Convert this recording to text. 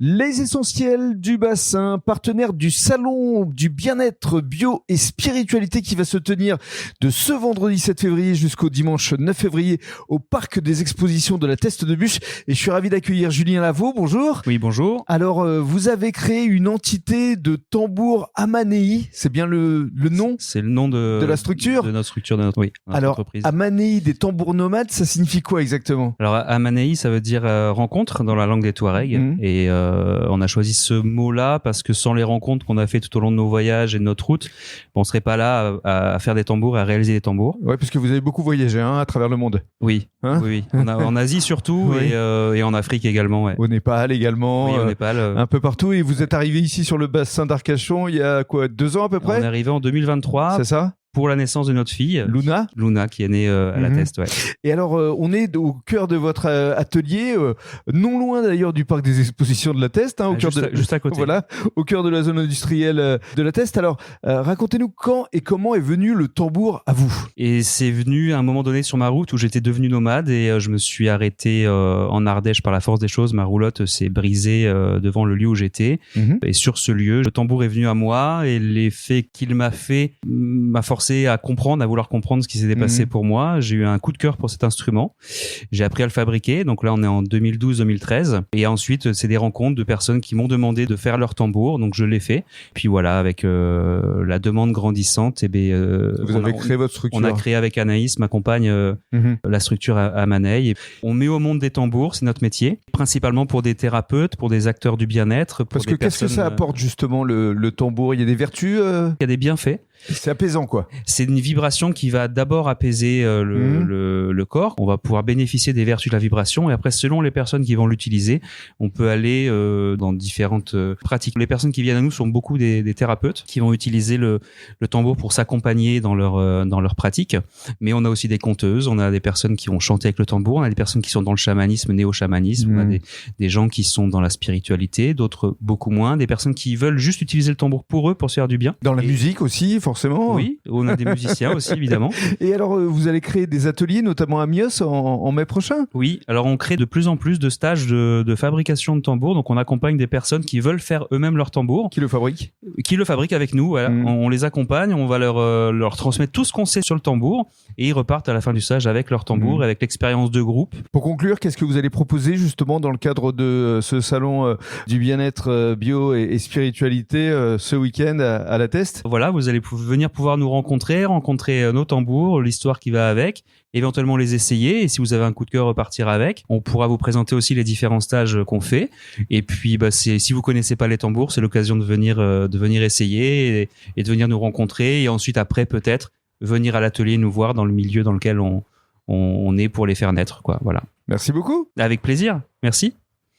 Les essentiels du bassin, partenaire du salon du bien-être bio et spiritualité qui va se tenir de ce vendredi 7 février jusqu'au dimanche 9 février au parc des expositions de la Teste de Buch. Et je suis ravi d'accueillir Julien Lavaux. Bonjour. Oui, bonjour. Alors, vous avez créé une entité de tambour Amanei. C'est bien le nom? C'est le nom de la structure? De notre structure, de notre Alors, entreprise. Amanei des tambours nomades, ça signifie quoi exactement? Alors, Amanei, ça veut dire rencontre dans la langue des Touaregs. Et on a choisi ce mot-là parce que sans les rencontres qu'on a fait tout au long de nos voyages et de notre route, on serait pas là à faire des tambours et à réaliser des tambours. Ouais, parce que vous avez beaucoup voyagé à travers le monde. Oui, oui. En Asie surtout Oui. et en Afrique également. Ouais. Au Népal également. Oui, au Népal. Un peu partout. Et vous êtes arrivé ici sur le bassin d'Arcachon il y a 2 ans à peu près? On est arrivé en 2023. C'est ça? Pour la naissance de notre fille. Luna, qui est née à la Teste, ouais. Et alors, on est au cœur de votre atelier, non loin d'ailleurs du parc des expositions de la Teste, au cœur juste à côté. Voilà, au cœur de la zone industrielle de la Teste. Alors, racontez-nous quand et comment est venu le tambour à vous? Et c'est venu à un moment donné sur ma route où j'étais devenu nomade et je me suis arrêté en Ardèche par la force des choses. Ma roulotte s'est brisée devant le lieu où j'étais. Et sur ce lieu, le tambour est venu à moi et l'effet qu'il m'a fait m'a forcé à vouloir comprendre ce qui s'était passé pour moi. J'ai eu un coup de cœur pour cet instrument. J'ai appris à le fabriquer. Donc là, on est en 2012-2013. Et ensuite, c'est des rencontres de personnes qui m'ont demandé de faire leur tambour. Donc je l'ai fait. Puis voilà, avec la demande grandissante, vous avez créé votre structure. On a créé avec Anaïs, ma compagne, la structure à Amanei. Et on met au monde des tambours, c'est notre métier. Principalement pour des thérapeutes, pour des acteurs du bien-être. Parce que qu'est-ce que ça apporte justement le tambour? Il y a des vertus Il y a des bienfaits. C'est apaisant, quoi. C'est une vibration qui va d'abord apaiser le corps. On va pouvoir bénéficier des vertus de la vibration et après, selon les personnes qui vont l'utiliser, on peut aller dans différentes pratiques. Les personnes qui viennent à nous sont beaucoup des thérapeutes qui vont utiliser le tambour pour s'accompagner dans leur pratique. Mais on a aussi des conteuses, on a des personnes qui vont chanter avec le tambour, on a des personnes qui sont dans le chamanisme, néo-chamanisme, on a des gens qui sont dans la spiritualité, d'autres beaucoup moins, des personnes qui veulent juste utiliser le tambour pour eux, pour se faire du bien. Dans la musique aussi, forcément. Oui, on a des musiciens aussi, évidemment. Et alors, vous allez créer des ateliers, notamment à Mios, en mai prochain? Oui, alors on crée de plus en plus de stages de fabrication de tambours. Donc on accompagne des personnes qui veulent faire eux-mêmes leur tambour. Qui le fabriquent? Qui le fabriquent avec nous, voilà. On les accompagne, on va leur transmettre tout ce qu'on sait sur le tambour et ils repartent à la fin du stage avec leur tambour, avec l'expérience de groupe. Pour conclure, qu'est-ce que vous allez proposer justement dans le cadre de ce salon du bien-être bio et spiritualité ce week-end à la Teste? Voilà, vous allez venir pouvoir nous rencontrer nos tambours, l'histoire qui va avec, éventuellement les essayer et si vous avez un coup de cœur repartir avec. On pourra vous présenter aussi les différents stages qu'on fait et puis si vous connaissez pas les tambours, c'est l'occasion de venir essayer et de venir nous rencontrer et ensuite après peut-être venir à l'atelier nous voir dans le milieu dans lequel on est pour les faire naître, quoi. Voilà. Merci beaucoup. Avec plaisir. Merci.